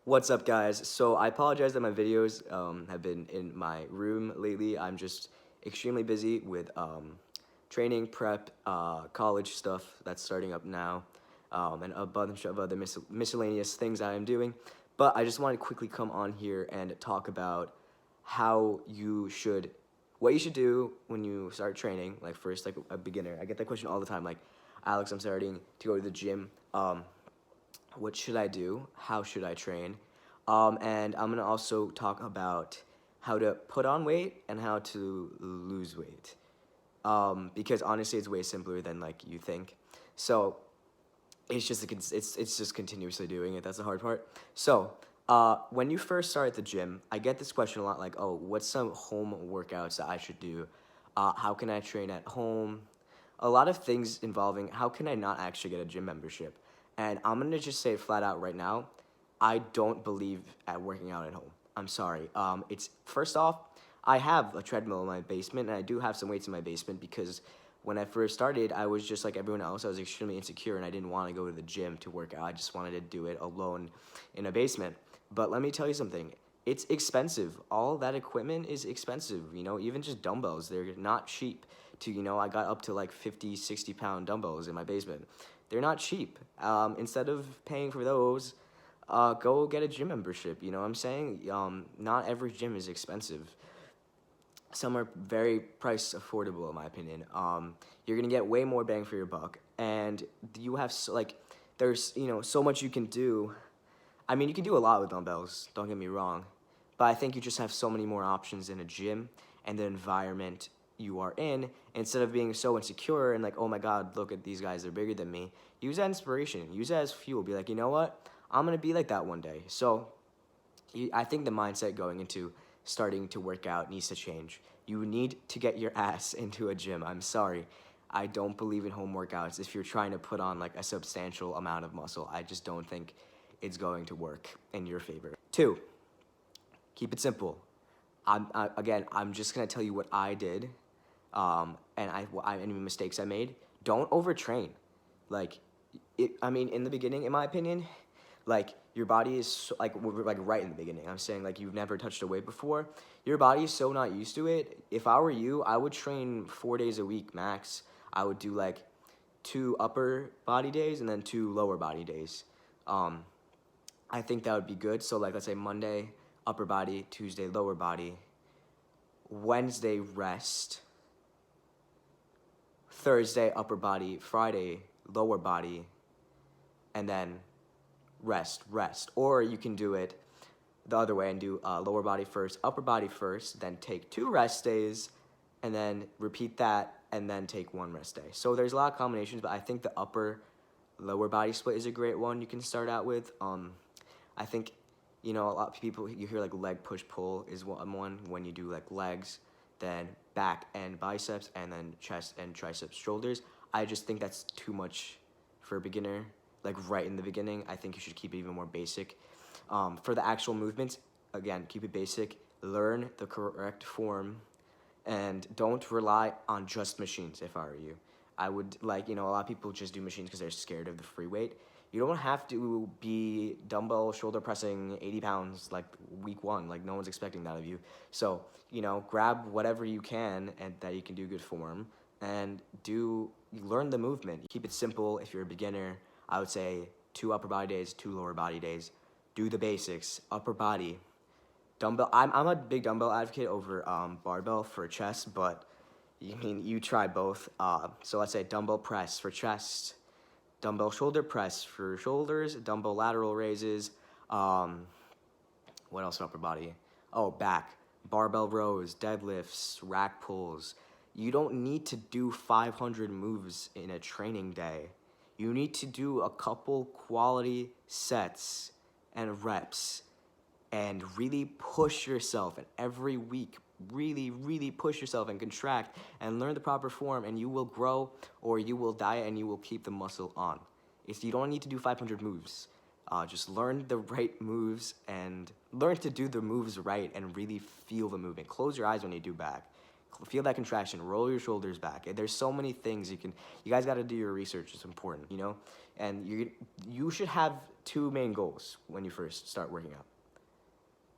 What's up, guys? So I apologize that my videos have been in my room lately. I'm just extremely busy with training, prep, college stuff that's starting up now, and a bunch of other miscellaneous things I am doing. But I just want to quickly come on here and talk about how you should, what you should do when you start training. Like first, like a beginner, I get that question all the time. Like, Alex, I'm starting to go to the gym. What should I do? How should I train? And I'm gonna also talk about how to put on weight and how to lose weight. Because honestly, it's way simpler than like you think. So it's just it's just continuously doing it. That's the hard part. So when you first start at the gym, I get this question a lot, like, oh, what's some home workouts that I should do? How can I train at home? A lot of things involving how can I not actually get a gym membership? And I'm gonna just say it flat out right now. I don't believe at working out at home. I'm sorry. It's first off, I have a treadmill in my basement, and I do have some weights in my basement because when I first started, I was just like everyone else. I was extremely insecure, and I didn't want to go to the gym to work out. I just wanted to do it alone in a basement. But let me tell you something. It's expensive. All that equipment is expensive. Even just dumbbells, they're not cheap. I got up to like 50, 60-pound dumbbells in my basement. They're not cheap. Instead of paying for those, go get a gym membership. You know what I'm saying? Not every gym is expensive. Some are very price affordable, in my opinion. You're gonna get way more bang for your buck, and you have there's so much you can do. I mean, you can do a lot with dumbbells. Don't get me wrong, but I think you just have so many more options in a gym and the environment you are in. Instead of being so insecure and like, oh my God, look at these guys, they're bigger than me. Use that inspiration. Use that as fuel. Be like, you know what? I'm gonna be like that one day. So I think the mindset going into starting to work out needs to change. You need to get your ass into a gym. I'm sorry. I don't believe in home workouts if you're trying to put on like a substantial amount of muscle. I just don't think it's going to work in your favor. Two, keep it simple. I'm just gonna tell you what I did, and any mistakes I made. Don't overtrain. Like, I mean, in the beginning, in my opinion, like your body is like right in the beginning. I'm saying like you've never touched a weight before. Your body is so not used to it. If I were you, I would train 4 days a week max. I would do like 2 upper body days and then 2 lower body days. I think that would be good. So like let's say Monday upper body, Tuesday lower body, Wednesday rest, Thursday upper body, Friday lower body, and then rest. Or you can do it the other way and do lower body first, upper body first, then take 2 rest days, and then repeat that, and then take 1 rest day. So there's a lot of combinations, but I think the upper lower body split is a great one you can start out with. I think a lot of people, you hear like leg push pull is one when you do like legs, then back and biceps, and then chest and triceps shoulders. I just think that's too much for a beginner. Like right in the beginning, I think you should keep it even more basic. For the actual movements, again, keep it basic. Learn the correct form, and don't rely on just machines. If I were you, I would a lot of people just do machines because they're scared of the free weight. You don't have to be dumbbell shoulder pressing 80 pounds like week 1. Like no one's expecting that of you. So grab whatever you can and that you can do good form, and learn the movement. Keep it simple. If you're a beginner, I would say 2 upper body days, 2 lower body days. Do the basics. Upper body, dumbbell. I'm a big dumbbell advocate over barbell for chest, but you try both. So let's say dumbbell press for chest, dumbbell shoulder press for shoulders, dumbbell lateral raises. What else for upper body? Oh, back, barbell rows, deadlifts, rack pulls. You don't need to do 500 moves in a training day. You need to do a couple quality sets and reps and really push yourself. And every week, really, really push yourself and contract and learn the proper form, and you will grow, or you will diet and you will keep the muscle on. You don't need to do 500 moves. Just learn the right moves and learn to do the moves right and really feel the movement. Close your eyes when you do back. Feel that contraction. Roll your shoulders back. There's so many things you guys got to do your research. It's important, and you should have two main goals when you first start working out: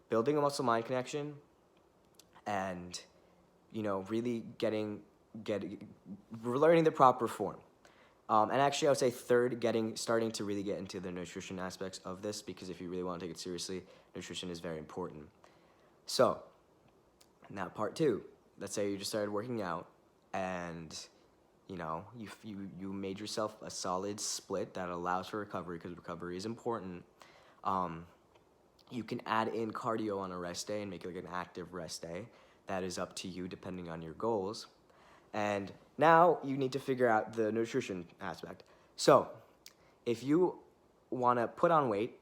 building a muscle-mind connection, and really learning the proper form. And actually, I would say third, starting to really get into the nutrition aspects of this, because if you really want to take it seriously, nutrition is very important. So, now part two. Let's say you just started working out, and you made yourself a solid split that allows for recovery, because recovery is important. You can add in cardio on a rest day and make it like an active rest day. That is up to you depending on your goals. And now you need to figure out the nutrition aspect. So, if you want to put on weight,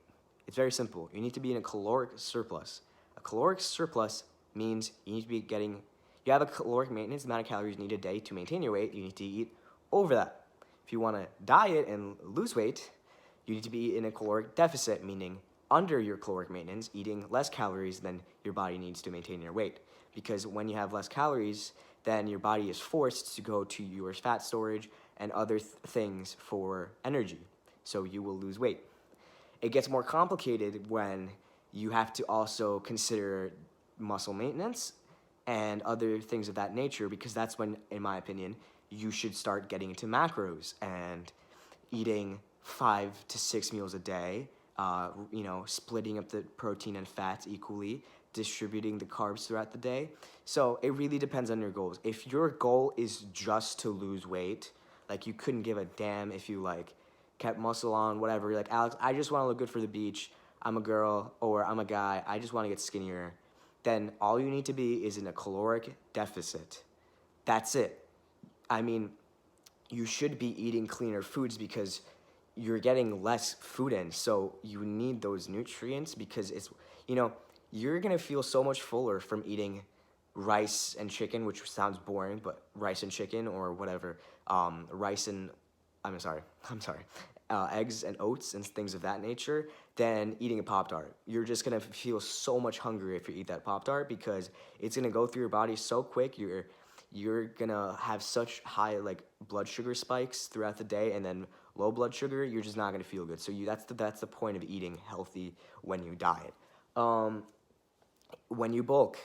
it's very simple. You need to be in a caloric surplus. A caloric surplus means you need to be you have a caloric maintenance amount of calories you need a day to maintain your weight. You need to eat over that. If you want to diet and lose weight, you need to be in a caloric deficit, meaning under your caloric maintenance, eating less calories than your body needs to maintain your weight. Because when you have less calories, then your body is forced to go to your fat storage and other things for energy. So you will lose weight. It gets more complicated when you have to also consider muscle maintenance and other things of that nature, because that's when, in my opinion, you should start getting into macros and eating 5 to 6 meals a day, splitting up the protein and fats equally, distributing the carbs throughout the day. So it really depends on your goals. If your goal is just to lose weight, like you couldn't give a damn if you kept muscle on, whatever. You're like, Alex, I just want to look good for the beach. I'm a girl or I'm a guy. I just want to get skinnier. Then all you need to be is in a caloric deficit. That's it. I mean, you should be eating cleaner foods because you're getting less food in. So you need those nutrients, because it's, you're going to feel so much fuller from eating rice and chicken, which sounds boring, but rice and chicken or whatever, eggs and oats and things of that nature, than eating a Pop-Tart. You're just going to feel so much hungrier if you eat that Pop-Tart, because it's going to go through your body so quick. You're going to have such high blood sugar spikes throughout the day, and then low blood sugar. You're just not going to feel good. So that's the point of eating healthy when you diet. When you bulk,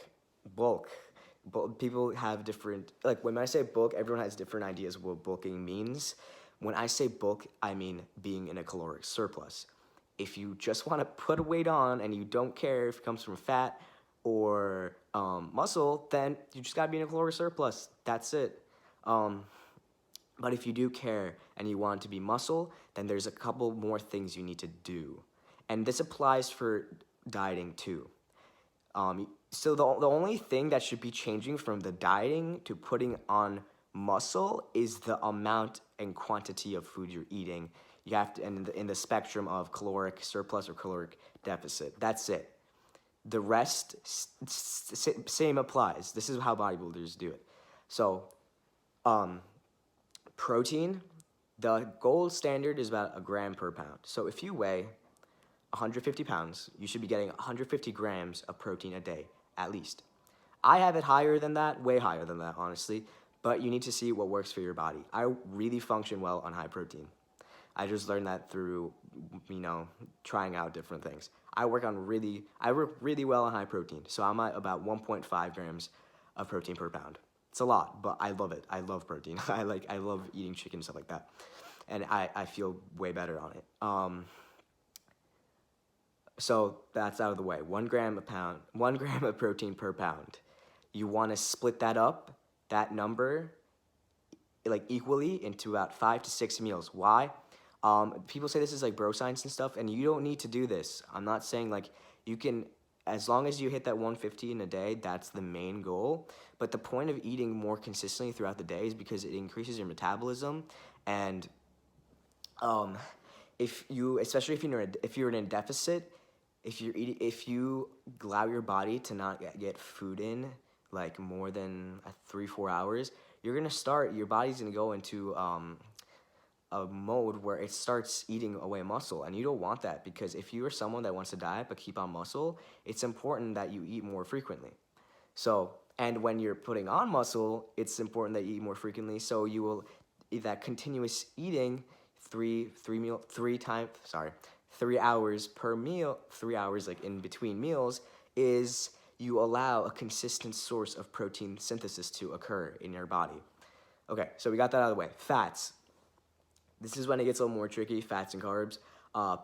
people have different, when I say bulk, everyone has different ideas of what bulking means. When I say bulk, I mean being in a caloric surplus. If you just want to put weight on and you don't care if it comes from fat or muscle, then you just got to be in a caloric surplus. That's it. But if you do care and you want to be muscle, then there's a couple more things you need to do. And this applies for dieting too. So the only thing that should be changing from the dieting to putting on muscle is the amount and quantity of food you're eating. You have to, and in the spectrum of caloric surplus or caloric deficit. That's it. The rest, same applies. This is how bodybuilders do it. So, protein, the gold standard is about 1 gram per pound. So if you weigh 150 pounds, you should be getting 150 grams of protein a day, at least. I have it higher than that, way higher than that, honestly, but you need to see what works for your body. I really function well on high protein. I just learned that through, trying out different things. I work really well on high protein, so I'm at about 1.5 grams of protein per pound. It's a lot, but I love it. I love protein. I love eating chicken and stuff like that, and I feel way better on it. So that's out of the way. 1 gram of protein per pound. You want to split that up, that number, equally into about 5 to 6 meals. Why? People say this is bro science and stuff, and you don't need to do this. I'm not saying you can, as long as you hit that 150 in a day, that's the main goal. But the point of eating more consistently throughout the day is because it increases your metabolism, and especially if you're in a deficit, if you allow your body to not get food in more than 3-4 hours, your body's gonna go into a mode where it starts eating away muscle, and you don't want that, because if you are someone that wants to diet but keep on muscle, it's important that you eat more frequently. So, and when you're putting on muscle, it's important that you eat more frequently, so you will that continuous eating 3 3 hours per meal, 3 hours like in between meals, is you allow a consistent source of protein synthesis to occur in your body. Okay, so we got that out of the way. Fats. This is when it gets a little more tricky, fats and carbs.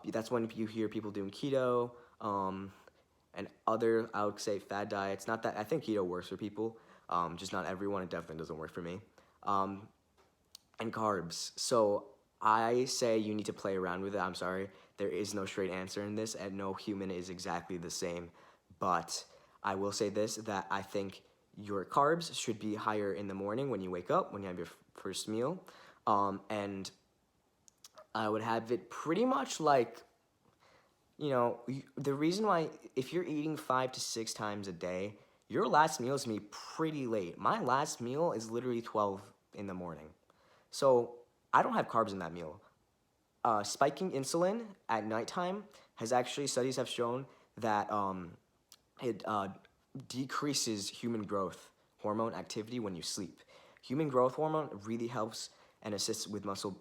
That's when you hear people doing keto and other, I would say, fad diets. Not that, I think keto works for people, just not everyone. It definitely doesn't work for me. And carbs. So I say you need to play around with it. I'm sorry. There is no straight answer in this, and no human is exactly the same. But I will say this, that I think your carbs should be higher in the morning when you wake up, when you have your first meal. And I would have it pretty much like, the reason why, if you're eating 5 to 6 times a day, your last meal is going to be pretty late. My last meal is literally 12 in the morning. So I don't have carbs in that meal. Spiking insulin at nighttime studies have shown that it decreases human growth hormone activity when you sleep. Human growth hormone really helps and assists with muscle,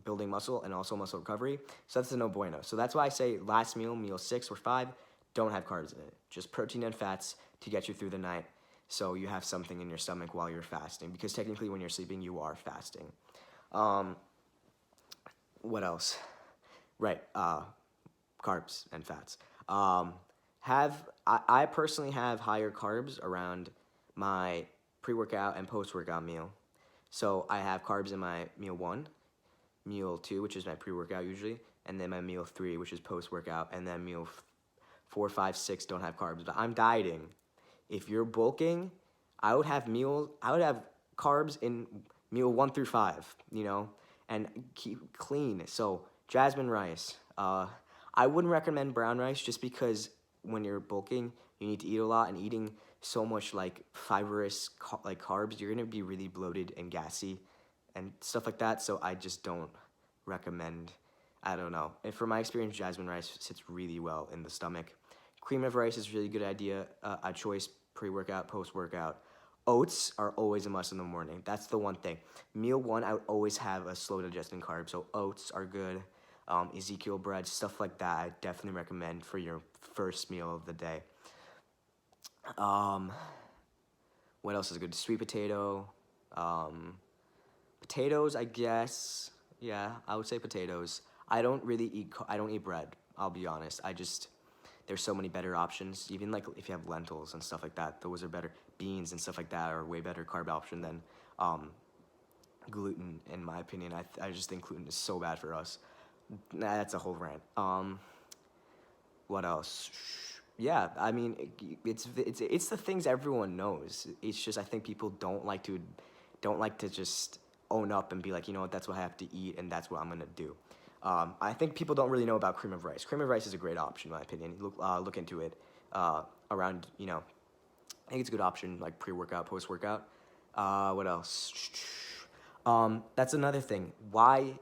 building muscle and also muscle recovery. So that's a no bueno. So that's why I say last meal, meal 6 or 5, don't have carbs in it. Just protein and fats to get you through the night, so you have something in your stomach while you're fasting. Because technically when you're sleeping, you are fasting. What else? Right, carbs and fats. I personally have higher carbs around my pre-workout and post-workout meal. So I have carbs in my meal 1, meal 2, which is my pre-workout usually, and then my meal 3, which is post-workout, and then meal 4, 5, 6 don't have carbs. But I'm dieting. If you're bulking, I would have carbs in meal 1 through 5, and keep clean. So jasmine rice. I wouldn't recommend brown rice just because when you're bulking, you need to eat a lot, and eating so much like fibrous carbs, you're gonna be really bloated and gassy and stuff like that. So I just don't recommend. I don't know. And from my experience, jasmine rice sits really well in the stomach. Cream of rice is a really good idea. A choice pre-workout, post-workout. Oats are always a must in the morning. That's the one thing. Meal 1, I would always have a slow digesting carb. So oats are good. Ezekiel bread, stuff like that, I definitely recommend for your first meal of the day. What else is good? Sweet potato. Potatoes, I guess. Yeah, I would say potatoes. I don't eat bread, I'll be honest. There's so many better options. Even like if you have lentils and stuff like that, those are better. Beans and stuff like that are way better carb option than gluten, in my opinion. I just think gluten is so bad for us. That's a whole rant. What else? Yeah, I mean, it's the things everyone knows. It's just I think people don't like to just own up and be like, you know what, that's what I have to eat and that's what I'm gonna do. I think people don't really know about cream of rice. Cream of rice is a great option, in my opinion. Look into it. Around, I think it's a good option, like pre-workout, post-workout. What else? That's another thing. Why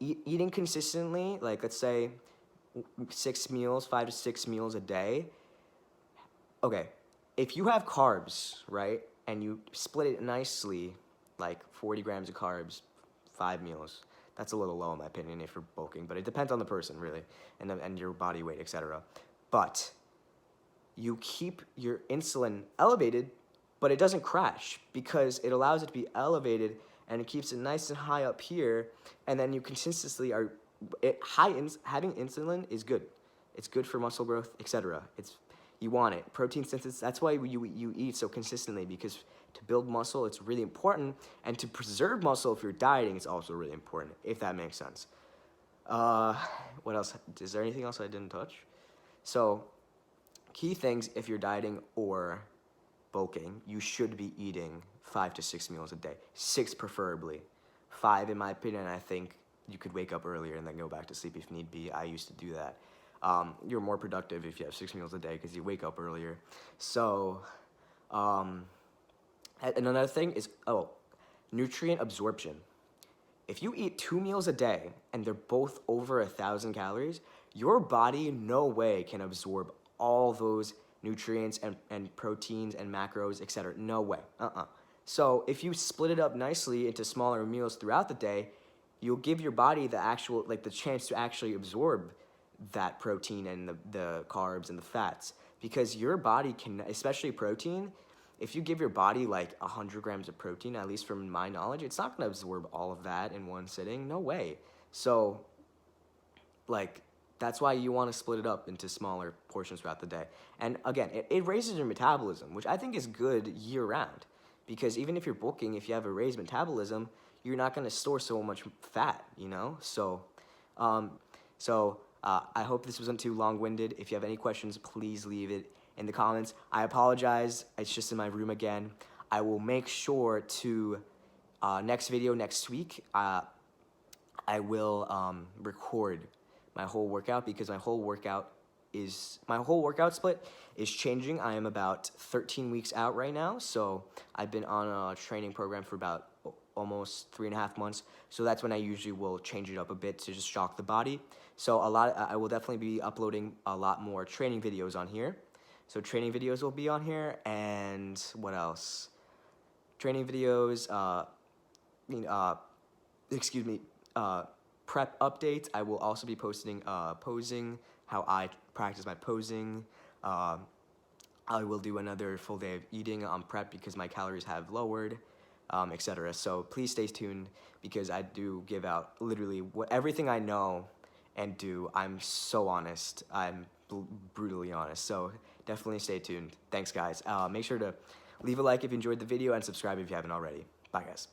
eating consistently, like let's say 5 to 6 meals a day. Okay, if you have carbs, right, and you split it nicely, like 40 grams of carbs, 5 meals, that's a little low in my opinion if you're bulking, but it depends on the person really, and your body weight, etc. But you keep your insulin elevated, but it doesn't crash because it allows it to be elevated and it keeps it nice and high up here, and then you consistently having insulin is good. It's good for muscle growth, etc. You want it. Protein synthesis, that's why you eat so consistently, because to build muscle, it's really important, and to preserve muscle if you're dieting, it's also really important, if that makes sense. What else? Is there anything else I didn't touch? So, key things if you're dieting or bulking, you should be eating 5 to 6 meals a day. 6 preferably. 5, in my opinion, I think you could wake up earlier and then go back to sleep if need be. I used to do that. You're more productive if you have 6 meals a day because you wake up earlier. So, and another thing is, nutrient absorption. If you eat 2 meals a day and they're both over 1,000 calories, your body no way can absorb all those nutrients and proteins and macros, etc. No way. So if you split it up nicely into smaller meals throughout the day, you'll give your body the chance to actually absorb that protein and the carbs and the fats, because your body can, especially protein, if you give your body like 100 grams of protein, at least from my knowledge, it's not going to absorb all of that in one sitting. No way. So like, that's why you want to split it up into smaller portions throughout the day. And again, it raises your metabolism, which I think is good year round, because even if you're bulking, if you have a raised metabolism, you're not going to store so much fat, you know? Um, I hope this wasn't too long-winded. If you have any questions, please leave it in the comments. I apologize. It's just in my room again. I will make sure to, next video next week, I will record my whole workout, because my whole workout split is changing. I am about 13 weeks out right now, so I've been on a training program for about almost 3.5 months. So that's when I usually will change it up a bit to just shock the body. So I will definitely be uploading a lot more training videos on here. So training videos will be on here, and what else? Training videos, prep updates. I will also be posting posing, how I practice my posing. I will do another full day of eating on prep because my calories have lowered, etc. So please stay tuned, because I do give out literally everything I know and do. I'm so honest. I'm brutally honest. So definitely stay tuned. Thanks, guys. Make sure to leave a like if you enjoyed the video and subscribe if you haven't already. Bye, guys.